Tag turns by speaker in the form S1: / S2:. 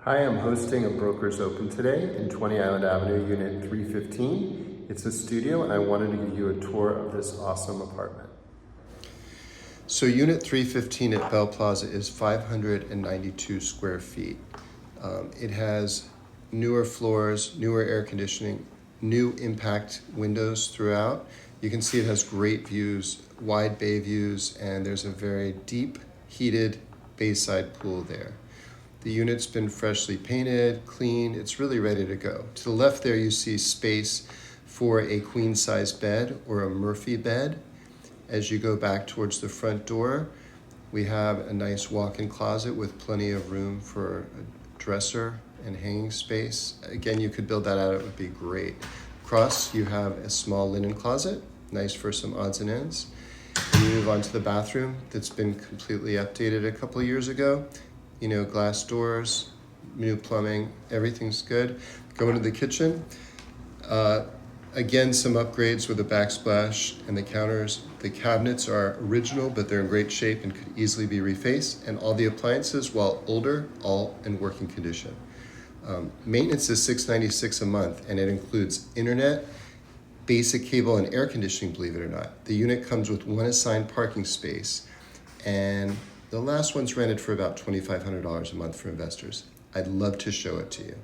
S1: Hi, I'm hosting a Brokers Open today in 20 Island Avenue, Unit 315. It's a studio and I wanted to give you a tour of this awesome apartment. So Unit 315 at Belle Plaza is 592 square feet. It has newer floors, newer air conditioning, new impact windows throughout. You can see it has great views, wide bay views, and there's a very deep, heated bayside pool there. The unit's been freshly painted, cleaned, it's really ready to go. To the left there you see space for a queen size bed or a Murphy bed. As you go back towards the front door, we have a nice walk-in closet with plenty of room for a dresser and hanging space. Again, you could build that out, it would be great. Across you have a small linen closet, nice for some odds and ends. And you move on to the bathroom that's been completely updated a couple of years ago. You know, glass doors, new plumbing, everything's good. Go into the kitchen. Again, some upgrades with the backsplash and the counters. The cabinets are original, but they're in great shape and could easily be refaced. And all the appliances, while older, all in working condition. Maintenance is $696 a month, and it includes internet, basic cable, and air conditioning, believe it or not. The unit comes with one assigned parking space, and the last one's rented for about $2,500 a month for investors. I'd love to show it to you.